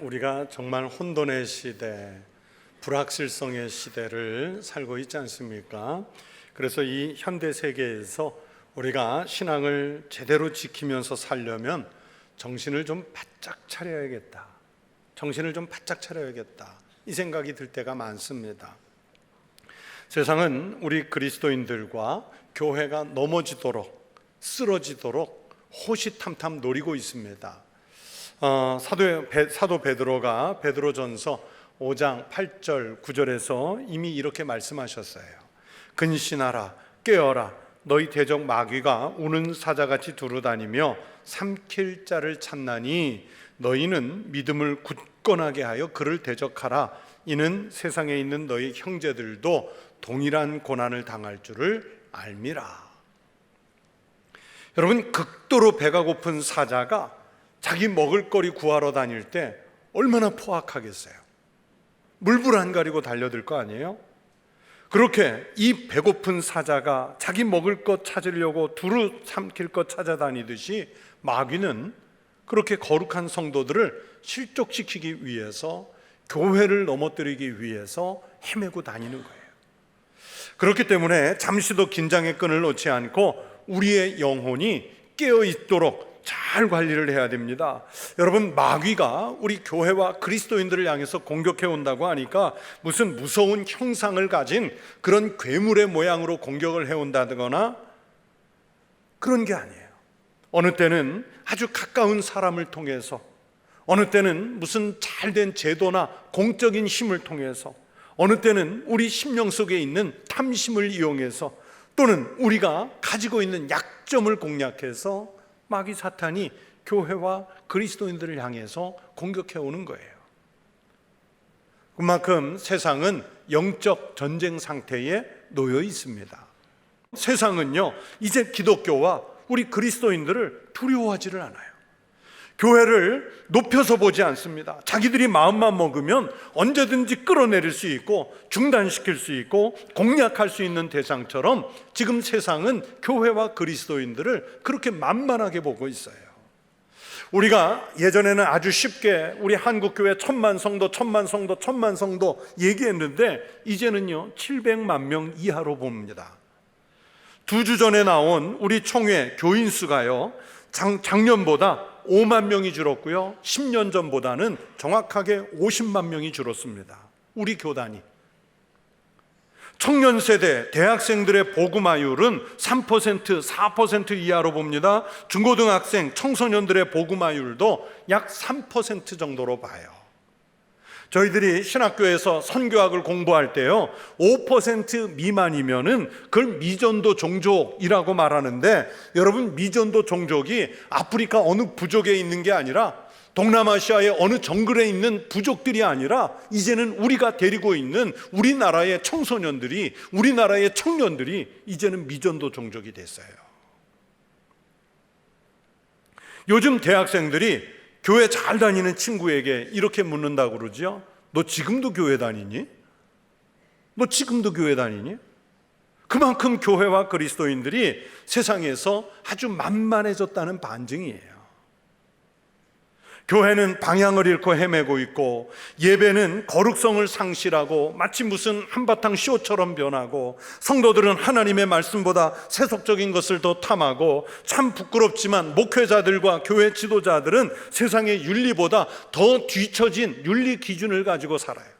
우리가 정말 혼돈의 시대, 불확실성의 시대를 살고 있지 않습니까? 그래서 이 현대 세계에서 우리가 신앙을 제대로 지키면서 살려면 정신을 좀 바짝 차려야겠다. 이 생각이 들 때가 많습니다. 세상은 우리 그리스도인들과 교회가 넘어지도록, 쓰러지도록 호시탐탐 노리고 있습니다. 사도 베드로가 베드로전서 5장 8절 9절에서 이미 이렇게 말씀하셨어요. 근신하라, 깨어라, 너희 대적 마귀가 우는 사자같이 두루다니며 삼킬 자를 찾나니 너희는 믿음을 굳건하게 하여 그를 대적하라. 이는 세상에 있는 너희 형제들도 동일한 고난을 당할 줄을 알미라. 여러분, 극도로 배가 고픈 사자가 자기 먹을 거리 구하러 다닐 때 얼마나 포악하겠어요. 물불 안 가리고 달려들 거 아니에요? 그렇게 이 배고픈 사자가 자기 먹을 것 찾으려고 두루 삼킬 것 찾아다니듯이 마귀는 그렇게 거룩한 성도들을 실족시키기 위해서, 교회를 넘어뜨리기 위해서 헤매고 다니는 거예요. 그렇기 때문에 잠시도 긴장의 끈을 놓지 않고 우리의 영혼이 깨어 있도록 잘 관리를 해야 됩니다. 여러분, 마귀가 우리 교회와 그리스도인들을 향해서 공격해 온다고 하니까 무슨 무서운 형상을 가진 그런 괴물의 모양으로 공격을 해온다거나 그런 게 아니에요. 어느 때는 아주 가까운 사람을 통해서, 어느 때는 무슨 잘된 제도나 공적인 힘을 통해서, 어느 때는 우리 심령 속에 있는 탐심을 이용해서, 또는 우리가 가지고 있는 약점을 공략해서 마귀 사탄이 교회와 그리스도인들을 향해서 공격해 오는 거예요. 그만큼 세상은 영적 전쟁 상태에 놓여 있습니다. 세상은요, 이제 기독교와 우리 그리스도인들을 두려워하지를 않아요. 교회를 높여서 보지 않습니다. 자기들이 마음만 먹으면 언제든지 끌어내릴 수 있고 중단시킬 수 있고 공략할 수 있는 대상처럼 지금 세상은 교회와 그리스도인들을 그렇게 만만하게 보고 있어요. 우리가 예전에는 아주 쉽게 우리 한국교회 1000만 성도 얘기했는데 이제는요 700만 명 이하로 봅니다. 2주 전에 나온 우리 총회 교인 수가요 작년보다 5만 명이 줄었고요, 10년 전보다는 정확하게 50만 명이 줄었습니다. 우리 교단이. 청년 세대 대학생들의 복음화율은 3%, 4% 이하로 봅니다. 중고등학생 청소년들의 복음화율도 약 3% 정도로 봐요. 저희들이 신학교에서 선교학을 공부할 때요 5% 미만이면은 그걸 미전도 종족이라고 말하는데, 여러분, 미전도 종족이 아프리카 어느 부족에 있는 게 아니라 동남아시아의 어느 정글에 있는 부족들이 아니라 이제는 우리가 데리고 있는 우리나라의 청소년들이, 우리나라의 청년들이 이제는 미전도 종족이 됐어요. 요즘 대학생들이 교회 잘 다니는 친구에게 이렇게 묻는다고 그러죠. 너 지금도 교회 다니니? 그만큼 교회와 그리스도인들이 세상에서 아주 만만해졌다는 반증이에요. 교회는 방향을 잃고 헤매고 있고, 예배는 거룩성을 상실하고 마치 무슨 한바탕 쇼처럼 변하고, 성도들은 하나님의 말씀보다 세속적인 것을 더 탐하고, 참 부끄럽지만 목회자들과 교회 지도자들은 세상의 윤리보다 더 뒤처진 윤리 기준을 가지고 살아요.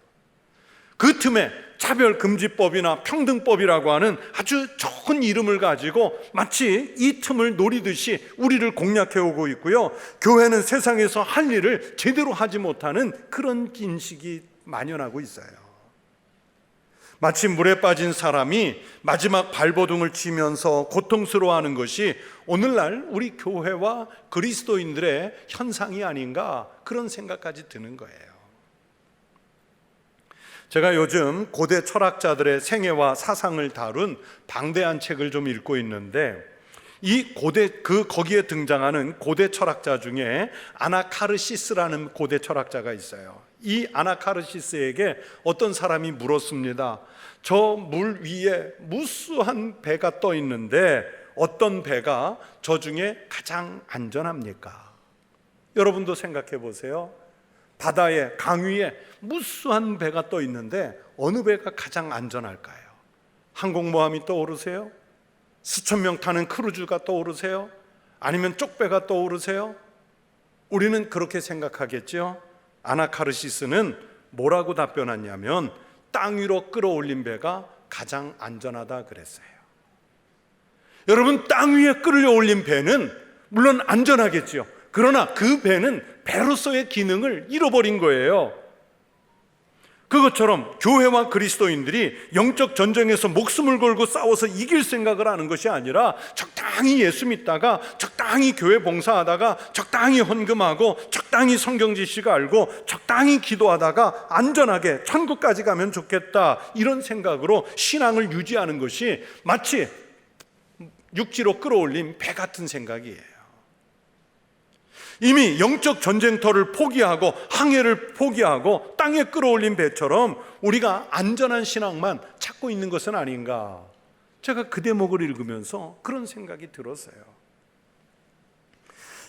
그 틈에 차별금지법이나 평등법이라고 하는 아주 좋은 이름을 가지고 마치 이 틈을 노리듯이 우리를 공략해 오고 있고요, 교회는 세상에서 할 일을 제대로 하지 못하는 그런 인식이 만연하고 있어요. 마치 물에 빠진 사람이 마지막 발버둥을 치면서 고통스러워하는 것이 오늘날 우리 교회와 그리스도인들의 현상이 아닌가, 그런 생각까지 드는 거예요. 제가 요즘 고대 철학자들의 생애와 사상을 다룬 방대한 책을 좀 읽고 있는데, 거기에 등장하는 고대 철학자 중에 아나카르시스라는 고대 철학자가 있어요. 이 아나카르시스에게 어떤 사람이 물었습니다. 저 물 위에 무수한 배가 떠 있는데 어떤 배가 저 중에 가장 안전합니까? 여러분도 생각해 보세요. 바다에, 강 위에 무수한 배가 떠 있는데 어느 배가 가장 안전할까요? 항공모함이 떠오르세요? 수천 명 타는 크루즈가 떠오르세요? 아니면 쪽배가 떠오르세요? 우리는 그렇게 생각하겠죠. 아나카르시스는 뭐라고 답변하냐면 땅 위로 끌어올린 배가 가장 안전하다 그랬어요. 여러분, 땅 위에 끌어올린 배는 물론 안전하겠죠. 그러나 그 배는 배로서의 기능을 잃어버린 거예요. 그것처럼 교회와 그리스도인들이 영적 전쟁에서 목숨을 걸고 싸워서 이길 생각을 하는 것이 아니라 적당히 예수 믿다가 적당히 교회 봉사하다가 적당히 헌금하고 적당히 성경 지식 알고 적당히 기도하다가 안전하게 천국까지 가면 좋겠다, 이런 생각으로 신앙을 유지하는 것이 마치 육지로 끌어올린 배 같은 생각이에요. 이미 영적 전쟁터를 포기하고 항해를 포기하고 땅에 끌어올린 배처럼 우리가 안전한 신앙만 찾고 있는 것은 아닌가, 제가 그 대목을 읽으면서 그런 생각이 들었어요.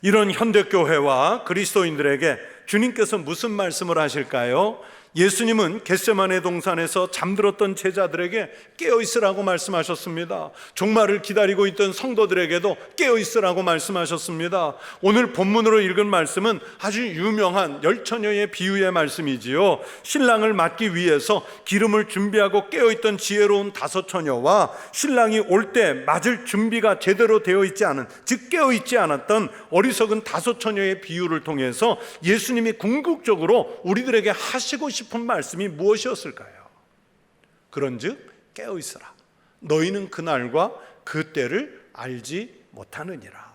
이런 현대교회와 그리스도인들에게 주님께서 무슨 말씀을 하실까요? 예수님은 겟세마네 동산에서 잠들었던 제자들에게 깨어있으라고 말씀하셨습니다. 종말을 기다리고 있던 성도들에게도 깨어있으라고 말씀하셨습니다. 오늘 본문으로 읽은 말씀은 아주 유명한 열처녀의 비유의 말씀이지요. 신랑을 맞기 위해서 기름을 준비하고 깨어있던 지혜로운 5처녀와 신랑이 올 때 맞을 준비가 제대로 되어 있지 않은, 즉 깨어있지 않았던 어리석은 5처녀의 비유를 통해서 예수님이 궁극적으로 우리들에게 하시고 싶은 말씀이 무엇이었을까요? 그런즉 깨어있으라. 너희는 그날과 그 때를 알지 못하느니라.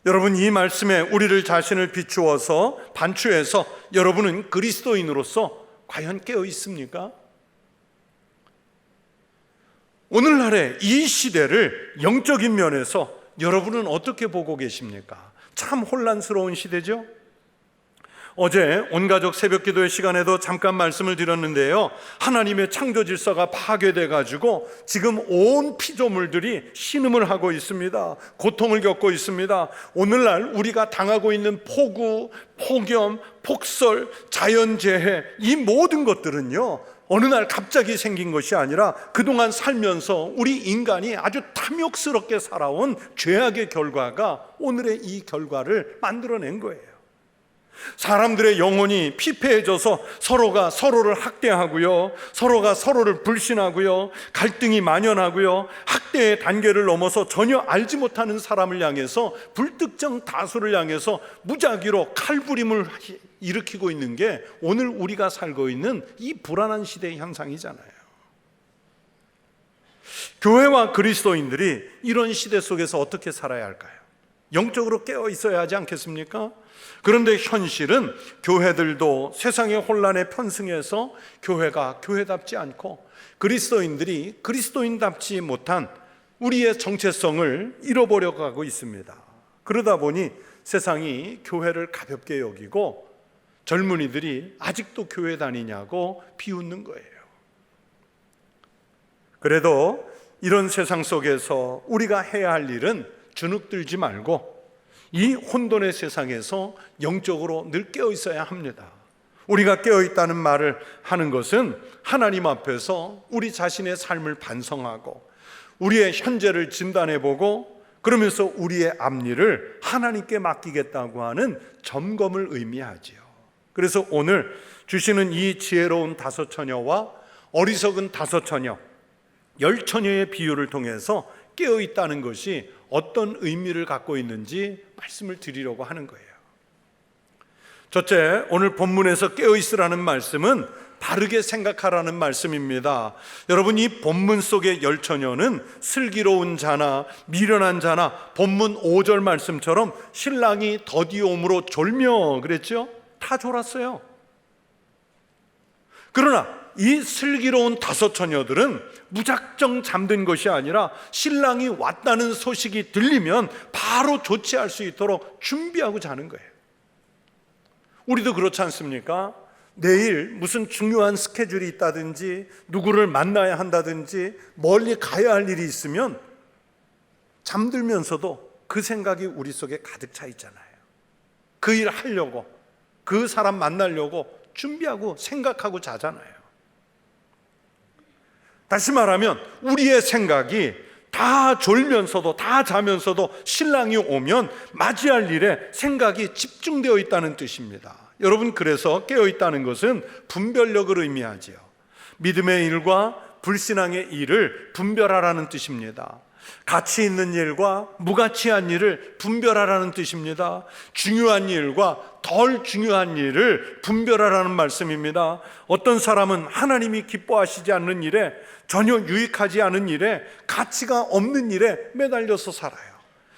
여러분, 이 말씀에 우리를 자신을 비추어서 반추해서 여러분은 그리스도인으로서 과연 깨어있습니까? 오늘날의 이 시대를 영적인 면에서 여러분은 어떻게 보고 계십니까? 참 혼란스러운 시대죠. 어제 온가족 새벽기도의 시간에도 잠깐 말씀을 드렸는데요, 하나님의 창조 질서가 파괴돼 가지고 지금 온 피조물들이 신음을 하고 있습니다. 고통을 겪고 있습니다. 오늘날 우리가 당하고 있는 폭우, 폭염, 폭설, 자연재해, 이 모든 것들은요, 어느 날 갑자기 생긴 것이 아니라 그동안 살면서 우리 인간이 아주 탐욕스럽게 살아온 죄악의 결과가 오늘의 이 결과를 만들어낸 거예요. 사람들의 영혼이 피폐해져서 서로가 서로를 학대하고요, 서로가 서로를 불신하고요, 갈등이 만연하고요, 학대의 단계를 넘어서 전혀 알지 못하는 사람을 향해서, 불특정 다수를 향해서 무작위로 칼부림을 일으키고 있는 게 오늘 우리가 살고 있는 이 불안한 시대의 현상이잖아요. 교회와 그리스도인들이 이런 시대 속에서 어떻게 살아야 할까요? 영적으로 깨어 있어야 하지 않겠습니까? 그런데 현실은 교회들도 세상의 혼란에 편승해서 교회가 교회답지 않고 그리스도인들이 그리스도인답지 못한 우리의 정체성을 잃어버려 가고 있습니다. 그러다 보니 세상이 교회를 가볍게 여기고 젊은이들이 아직도 교회 다니냐고 비웃는 거예요. 그래도 이런 세상 속에서 우리가 해야 할 일은 주눅들지 말고 이 혼돈의 세상에서 영적으로 늘 깨어 있어야 합니다. 우리가 깨어 있다는 말을 하는 것은 하나님 앞에서 우리 자신의 삶을 반성하고 우리의 현재를 진단해보고 그러면서 우리의 앞일을 하나님께 맡기겠다고 하는 점검을 의미하지요. 그래서 오늘 주시는 이 지혜로운 5처녀와 어리석은 5처녀, 10처녀의 비유를 통해서 깨어 있다는 것이 어떤 의미를 갖고 있는지 말씀을 드리려고 하는 거예요. 첫째, 오늘 본문에서 깨어 있으라는 말씀은 바르게 생각하라는 말씀입니다. 여러분, 이 본문 속의 10처녀는 슬기로운 자나 미련한 자나 본문 5절 말씀처럼 신랑이 더디옴으로 졸며 그랬죠? 다 졸았어요. 그러나 이 슬기로운 5처녀들은 무작정 잠든 것이 아니라 신랑이 왔다는 소식이 들리면 바로 조치할 수 있도록 준비하고 자는 거예요. 우리도 그렇지 않습니까? 내일 무슨 중요한 스케줄이 있다든지 누구를 만나야 한다든지 멀리 가야 할 일이 있으면 잠들면서도 그 생각이 우리 속에 가득 차 있잖아요. 그 일 하려고 그 사람 만나려고 준비하고 생각하고 자잖아요. 다시 말하면 우리의 생각이 다 졸면서도 다 자면서도 신랑이 오면 맞이할 일에 생각이 집중되어 있다는 뜻입니다. 여러분, 그래서 깨어 있다는 것은 분별력을 의미하지요. 믿음의 일과 불신앙의 일을 분별하라는 뜻입니다. 가치 있는 일과 무가치한 일을 분별하라는 뜻입니다. 중요한 일과 덜 중요한 일을 분별하라는 말씀입니다. 어떤 사람은 하나님이 기뻐하시지 않는 일에, 전혀 유익하지 않은 일에, 가치가 없는 일에 매달려서 살아요.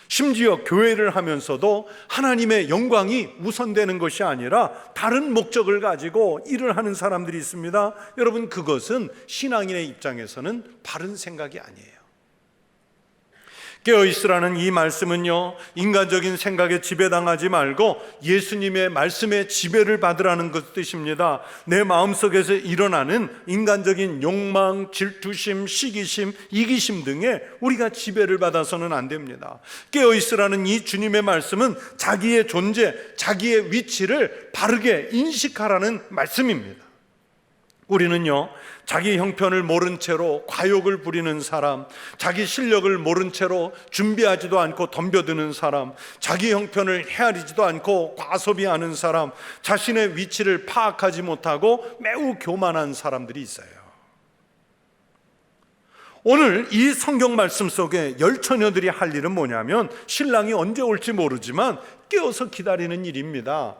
심지어 교회를 하면서도 하나님의 영광이 우선되는 것이 아니라 다른 목적을 가지고 일을 하는 사람들이 있습니다. 여러분, 그것은 신앙인의 입장에서는 바른 생각이 아니에요. 깨어있으라는 이 말씀은요, 인간적인 생각에 지배당하지 말고 예수님의 말씀에 지배를 받으라는 것 뜻입니다. 내 마음속에서 일어나는 인간적인 욕망, 질투심, 시기심, 이기심 등에 우리가 지배를 받아서는 안 됩니다. 깨어있으라는 이 주님의 말씀은 자기의 존재, 자기의 위치를 바르게 인식하라는 말씀입니다. 우리는요, 자기 형편을 모른 채로 과욕을 부리는 사람, 자기 실력을 모른 채로 준비하지도 않고 덤벼드는 사람, 자기 형편을 헤아리지도 않고 과소비하는 사람, 자신의 위치를 파악하지 못하고 매우 교만한 사람들이 있어요. 오늘 이 성경 말씀 속에 열처녀들이 할 일은 뭐냐면, 신랑이 언제 올지 모르지만 깨어서 기다리는 일입니다.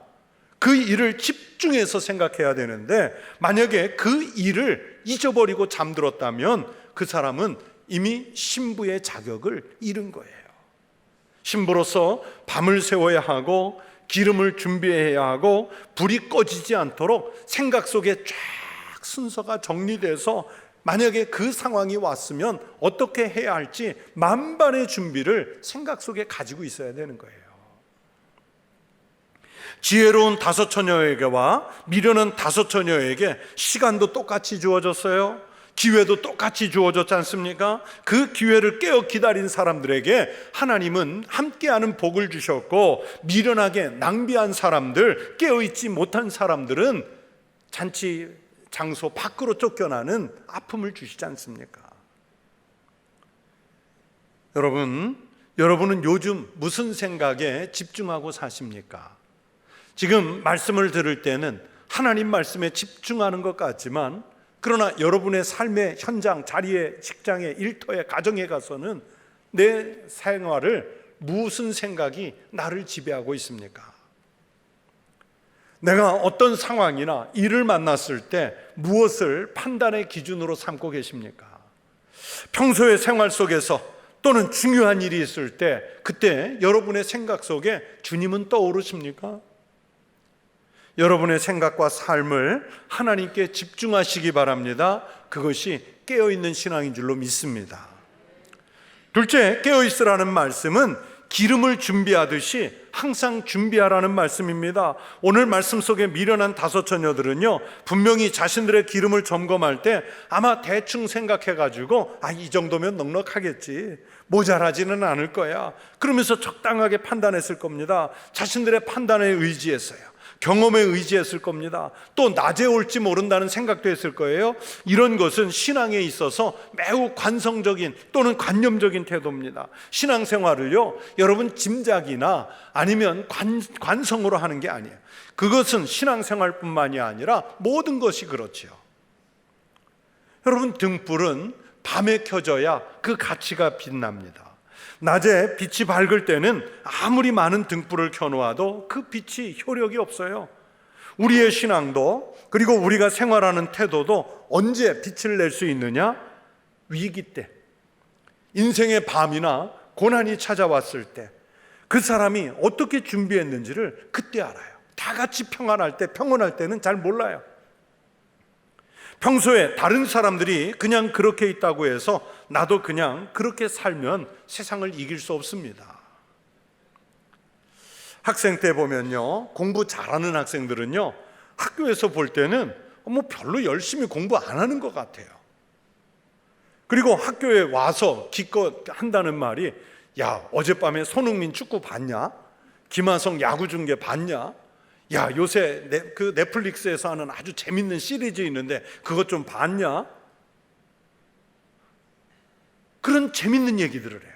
그 일을 집중해서 생각해야 되는데, 만약에 그 일을 잊어버리고 잠들었다면 그 사람은 이미 신부의 자격을 잃은 거예요. 신부로서 밤을 새워야 하고 기름을 준비해야 하고 불이 꺼지지 않도록 생각 속에 쫙 순서가 정리돼서 만약에 그 상황이 왔으면 어떻게 해야 할지 만반의 준비를 생각 속에 가지고 있어야 되는 거예요. 지혜로운 다섯 처녀에게와 미련한 다섯 처녀에게 시간도 똑같이 주어졌어요. 기회도 똑같이 주어졌지 않습니까? 그 기회를 깨어 기다린 사람들에게 하나님은 함께하는 복을 주셨고, 미련하게 낭비한 사람들, 깨어있지 못한 사람들은 잔치 장소 밖으로 쫓겨나는 아픔을 주시지 않습니까? 여러분은 요즘 무슨 생각에 집중하고 사십니까? 지금 말씀을 들을 때는 하나님 말씀에 집중하는 것 같지만, 그러나 여러분의 삶의 현장, 자리에, 직장에, 일터에, 가정에 가서는 내 생활을 무슨 생각이 나를 지배하고 있습니까? 내가 어떤 상황이나 일을 만났을 때 무엇을 판단의 기준으로 삼고 계십니까? 평소의 생활 속에서 또는 중요한 일이 있을 때 그때 여러분의 생각 속에 주님은 떠오르십니까? 여러분의 생각과 삶을 하나님께 집중하시기 바랍니다. 그것이 깨어있는 신앙인 줄로 믿습니다. 둘째, 깨어있으라는 말씀은 기름을 준비하듯이 항상 준비하라는 말씀입니다. 오늘 말씀 속에 미련한 다섯 처녀들은요, 분명히 자신들의 기름을 점검할 때 아마 대충 생각해가지고 이 정도면 넉넉하겠지, 모자라지는 않을 거야, 그러면서 적당하게 판단했을 겁니다. 자신들의 판단에 의지했어요. 경험에 의지했을 겁니다. 또 낮에 올지 모른다는 생각도 했을 거예요. 이런 것은 신앙에 있어서 매우 관성적인 또는 관념적인 태도입니다. 신앙생활을요, 여러분 짐작이나 아니면 관성으로 하는 게 아니에요. 그것은 신앙생활뿐만이 아니라 모든 것이 그렇지요. 여러분, 등불은 밤에 켜져야 그 가치가 빛납니다. 낮에 빛이 밝을 때는 아무리 많은 등불을 켜놓아도 그 빛이 효력이 없어요. 우리의 신앙도, 그리고 우리가 생활하는 태도도 언제 빛을 낼 수 있느냐? 위기 때, 인생의 밤이나 고난이 찾아왔을 때 그 사람이 어떻게 준비했는지를 그때 알아요. 다 같이 평안할 때는 잘 몰라요. 평소에 다른 사람들이 그냥 그렇게 있다고 해서 나도 그냥 그렇게 살면 세상을 이길 수 없습니다. 학생 때 보면요, 공부 잘하는 학생들은요, 학교에서 볼 때는 별로 열심히 공부 안 하는 것 같아요. 그리고 학교에 와서 기껏 한다는 말이, 야, 어젯밤에 손흥민 축구 봤냐? 김하성 야구 중계 봤냐? 야, 요새 그 넷플릭스에서 하는 아주 재밌는 시리즈 있는데 그것 좀 봤냐? 그런 재밌는 얘기들을 해요.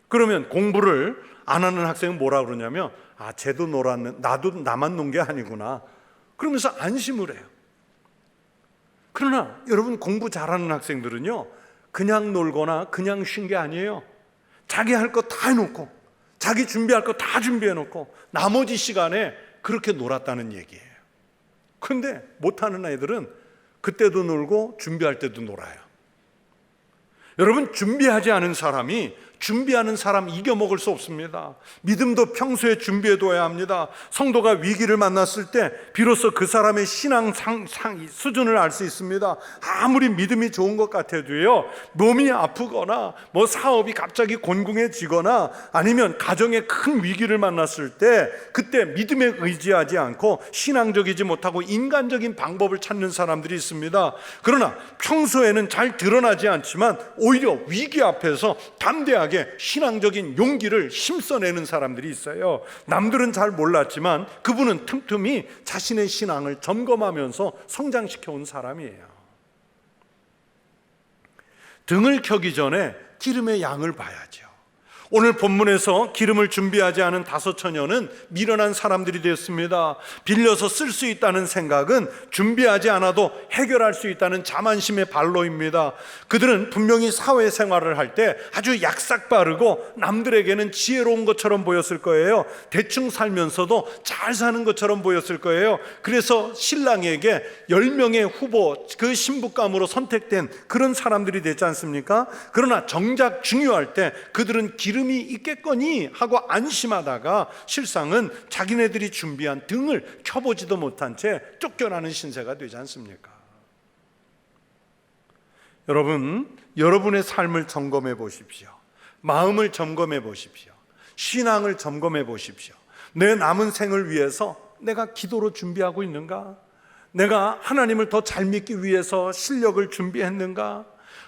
그러면 공부를 안 하는 학생은 뭐라 그러냐면, 아, 쟤도 놀았는, 나만 논 게 아니구나, 그러면서 안심을 해요. 그러나 여러분, 공부 잘하는 학생들은요, 그냥 놀거나 그냥 쉰 게 아니에요. 자기 할 거 다 해놓고, 자기 준비할 거 다 준비해놓고 나머지 시간에 그렇게 놀았다는 얘기예요. 그런데 못하는 애들은 그때도 놀고 준비할 때도 놀아요. 여러분, 준비하지 않은 사람이 준비하는 사람 이겨먹을 수 없습니다. 믿음도 평소에 준비해둬야 합니다. 성도가 위기를 만났을 때 비로소 그 사람의 신앙 수준을 알 수 있습니다. 아무리 믿음이 좋은 것 같아도요, 몸이 아프거나 뭐 사업이 갑자기 곤궁해지거나 아니면 가정에 큰 위기를 만났을 때 그때 믿음에 의지하지 않고 신앙적이지 못하고 인간적인 방법을 찾는 사람들이 있습니다. 그러나 평소에는 잘 드러나지 않지만 오히려 위기 앞에서 담대하게 신앙적인 용기를 힘써내는 사람들이 있어요. 남들은 잘 몰랐지만 그분은 틈틈이 자신의 신앙을 점검하면서 성장시켜온 사람이에요. 등을 켜기 전에 기름의 양을 봐야죠. 오늘 본문에서 기름을 준비하지 않은 5 처녀는 미련한 사람들이 되었습니다. 빌려서 쓸 수 있다는 생각은 준비하지 않아도 해결할 수 있다는 자만심의 발로입니다. 그들은 분명히 사회생활을 할 때 아주 약삭 빠르고 남들에게는 지혜로운 것처럼 보였을 거예요. 대충 살면서도 잘 사는 것처럼 보였을 거예요. 그래서 신랑에게 10명의 후보, 그 신부감으로 선택된 그런 사람들이 되지 않습니까? 그러나 정작 중요할 때 그들은 기름이 있겠거니 하고 안심하다가 실상은 자기네들이 준비한 등을 켜보지도 못한 채 쫓겨나는 신세가 되지 않습니까? 여러분, 여러분의 삶을 점검해 보십시오. 마음을 점검해 보십시오. 신앙을 점검해 보십시오. 내 남은 생을 위해서 내가 기도로 준비하고 있는가? 내가 하나님을 더 잘 믿기 위해서 실력을 준비했는가?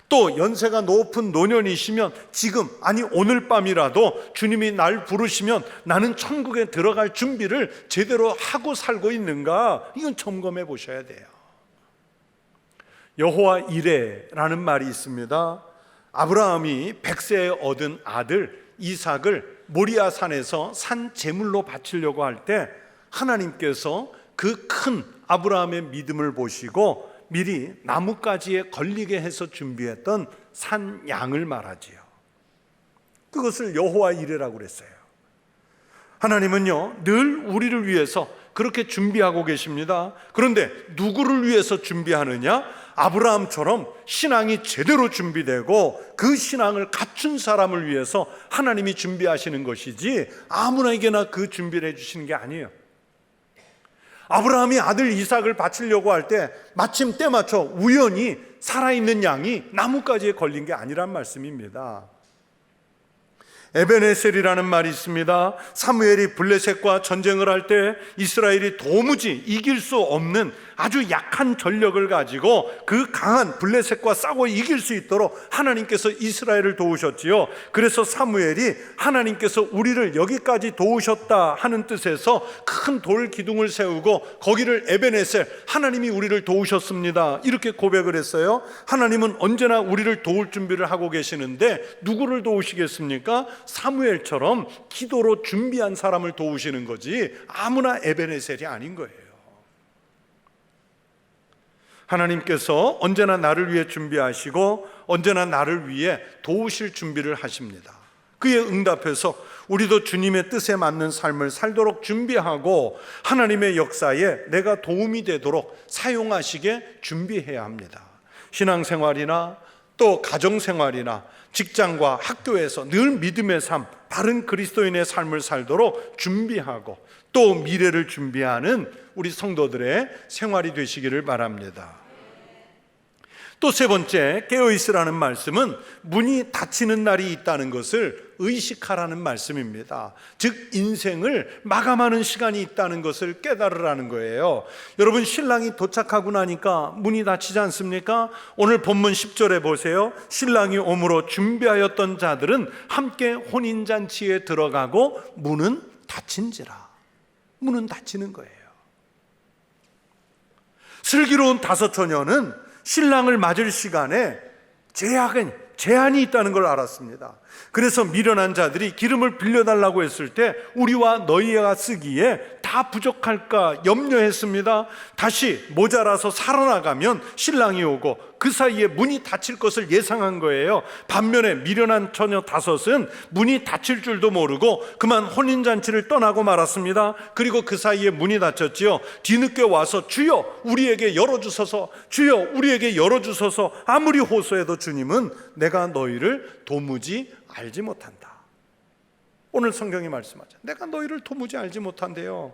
또 연세가 높은 노년이시면 지금, 아니 오늘 밤이라도 주님이 날 부르시면 나는 천국에 들어갈 준비를 제대로 하고 살고 있는가? 이건 점검해 보셔야 돼요. 여호와 이레라는 말이 있습니다. 아브라함이 100세에 얻은 아들 이삭을 모리아 산에서 산 제물로 바치려고 할 때 하나님께서 그 큰 아브라함의 믿음을 보시고 미리 나뭇가지에 걸리게 해서 준비했던 산 양을 말하지요. 그것을 여호와 이레라고 그랬어요. 하나님은요, 늘 우리를 위해서 그렇게 준비하고 계십니다. 그런데 누구를 위해서 준비하느냐? 아브라함처럼 신앙이 제대로 준비되고 그 신앙을 갖춘 사람을 위해서 하나님이 준비하시는 것이지 아무나에게나 그 준비를 해주시는 게 아니에요. 아브라함이 아들 이삭을 바치려고 할 때 마침 때맞춰 우연히 살아있는 양이 나뭇가지에 걸린 게 아니란 말씀입니다. 에벤에셀이라는 말이 있습니다. 사무엘이 블레셋과 전쟁을 할 때 이스라엘이 도무지 이길 수 없는 아주 약한 전력을 가지고 그 강한 블레셋과 싸워 이길 수 있도록 하나님께서 이스라엘을 도우셨지요. 그래서 사무엘이 하나님께서 우리를 여기까지 도우셨다 하는 뜻에서 큰 돌 기둥을 세우고 거기를 에벤에셀, 하나님이 우리를 도우셨습니다, 이렇게 고백을 했어요. 하나님은 언제나 우리를 도울 준비를 하고 계시는데 누구를 도우시겠습니까? 사무엘처럼 기도로 준비한 사람을 도우시는 거지 아무나 에벤에셀이 아닌 거예요. 하나님께서 언제나 나를 위해 준비하시고 언제나 나를 위해 도우실 준비를 하십니다. 그에 응답해서 우리도 주님의 뜻에 맞는 삶을 살도록 준비하고 하나님의 역사에 내가 도움이 되도록 사용하시게 준비해야 합니다. 신앙생활이나 또 가정생활이나 직장과 학교에서 늘 믿음의 삶, 바른 그리스도인의 삶을 살도록 준비하고 또 미래를 준비하는 우리 성도들의 생활이 되시기를 바랍니다. 또 세 번째, 깨어있으라는 말씀은 문이 닫히는 날이 있다는 것을 의식하라는 말씀입니다. 즉 인생을 마감하는 시간이 있다는 것을 깨달으라는 거예요. 여러분, 신랑이 도착하고 나니까 문이 닫히지 않습니까? 오늘 본문 10절에 보세요. 신랑이 오므로 준비하였던 자들은 함께 혼인잔치에 들어가고 문은 닫힌지라. 문은 닫히는 거예요. 슬기로운 다섯 처녀는 신랑을 맞을 시간에 제한이 있다는 걸 알았습니다. 그래서 미련한 자들이 기름을 빌려달라고 했을 때 우리와 너희가 쓰기에 다 부족할까 염려했습니다. 다시 모자라서 살아나가면 신랑이 오고 그 사이에 문이 닫힐 것을 예상한 거예요. 반면에 미련한 처녀 다섯은 문이 닫힐 줄도 모르고 그만 혼인잔치를 떠나고 말았습니다. 그리고 그 사이에 문이 닫혔지요. 뒤늦게 와서 주여 우리에게 열어주소서, 주여 우리에게 열어주소서. 아무리 호소해도 주님은 내가 너희를 도무지 알지 못한다. 오늘 성경이 말씀하죠. 내가 너희를 도무지 알지 못한대요.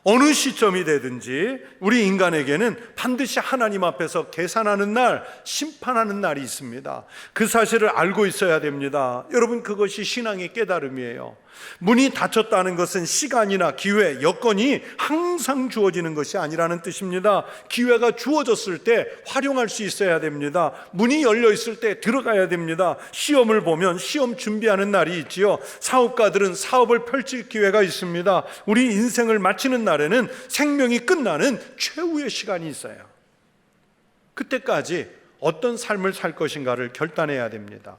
어느 시점이 되든지 우리 인간에게는 반드시 하나님 앞에서 계산하는 날, 심판하는 날이 있습니다. 그 사실을 알고 있어야 됩니다. 여러분, 그것이 신앙의 깨달음이에요. 문이 닫혔다는 것은 시간이나 기회, 여건이 항상 주어지는 것이 아니라는 뜻입니다. 기회가 주어졌을 때 활용할 수 있어야 됩니다. 문이 열려 있을 때 들어가야 됩니다. 시험을 보면 시험 준비하는 날이 있지요. 사업가들은 사업을 펼칠 기회가 있습니다. 우리 인생을 마치는 날에는 생명이 끝나는 최후의 시간이 있어요. 그때까지 어떤 삶을 살 것인가를 결단해야 됩니다.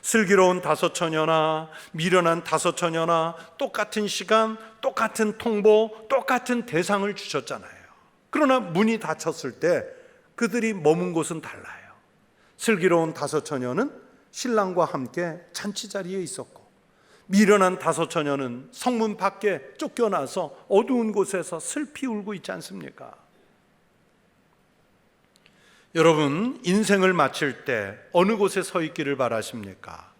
슬기로운 다섯 처녀나 미련한 다섯 처녀나 똑같은 시간, 똑같은 통보, 똑같은 대상을 주셨잖아요. 그러나 문이 닫혔을 때 그들이 머문 곳은 달라요. 슬기로운 다섯 처녀는 신랑과 함께 잔치 자리에 있었고, 미련한 다섯 처녀는 성문 밖에 쫓겨나서 어두운 곳에서 슬피 울고 있지 않습니까? 여러분, 인생을 마칠 때 어느 곳에 서 있기를 바라십니까?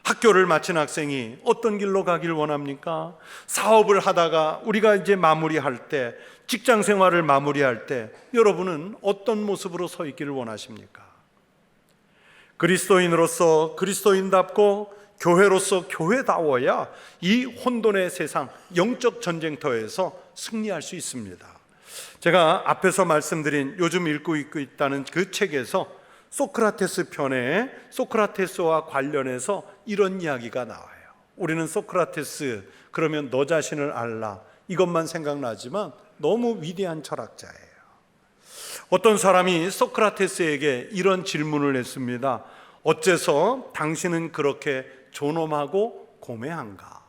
학교를 마친 학생이 어떤 길로 가길 원합니까? 사업을 하다가 우리가 이제 마무리할 때, 직장 생활을 마무리할 때 여러분은 어떤 모습으로 서 있기를 원하십니까? 그리스도인으로서 그리스도인답고 교회로서 교회다워야 이 혼돈의 세상, 영적 전쟁터에서 승리할 수 있습니다. 제가 앞에서 말씀드린 요즘 읽고 있다는 그 책에서 소크라테스 편에 소크라테스와 관련해서 이런 이야기가 나와요. 우리는 소크라테스 그러면 너 자신을 알라 이것만 생각나지만 너무 위대한 철학자예요. 어떤 사람이 소크라테스에게 이런 질문을 했습니다. 어째서 당신은 그렇게 존엄하고 고매한가?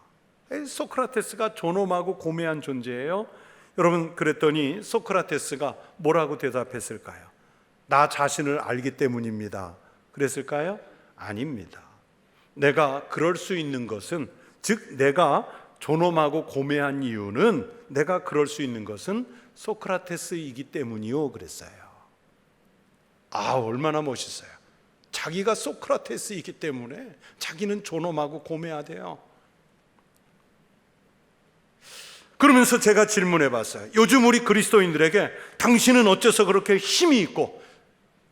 소크라테스가 존엄하고 고매한 존재예요. 여러분, 그랬더니 소크라테스가 뭐라고 대답했을까요? 나 자신을 알기 때문입니다. 그랬을까요? 아닙니다. 내가 그럴 수 있는 것은, 즉 내가 존엄하고 고매한 이유는, 내가 그럴 수 있는 것은 소크라테스이기 때문이요 그랬어요. 아, 얼마나 멋있어요. 자기가 소크라테스이기 때문에 자기는 존엄하고 고매하대요. 그러면서 제가 질문해 봤어요. 요즘 우리 그리스도인들에게 당신은 어째서 그렇게 힘이 있고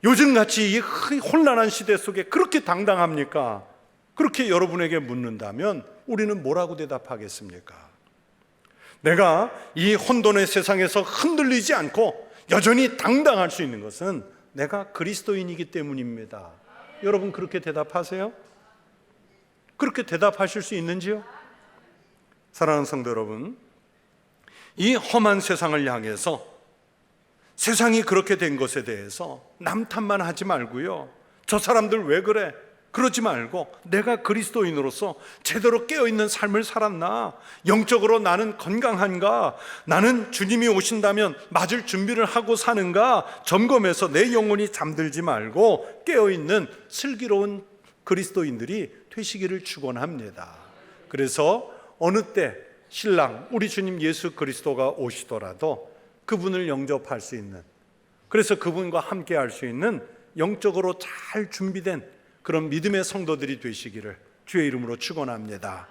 요즘같이 이 혼란한 시대 속에 그렇게 당당합니까? 그렇게 여러분에게 묻는다면 우리는 뭐라고 대답하겠습니까? 내가 이 혼돈의 세상에서 흔들리지 않고 여전히 당당할 수 있는 것은 내가 그리스도인이기 때문입니다. 여러분, 그렇게 대답하세요? 그렇게 대답하실 수 있는지요? 사랑하는 성도 여러분, 이 험한 세상을 향해서 세상이 그렇게 된 것에 대해서 남 탓만 하지 말고요, 저 사람들 왜 그래? 그러지 말고 내가 그리스도인으로서 제대로 깨어있는 삶을 살았나? 영적으로 나는 건강한가? 나는 주님이 오신다면 맞을 준비를 하고 사는가? 점검해서 내 영혼이 잠들지 말고 깨어있는 슬기로운 그리스도인들이 되시기를 축원합니다. 그래서 어느 때 신랑 우리 주님 예수 그리스도가 오시더라도 그분을 영접할 수 있는, 그래서 그분과 함께 할 수 있는 영적으로 잘 준비된 그런 믿음의 성도들이 되시기를 주의 이름으로 축원합니다.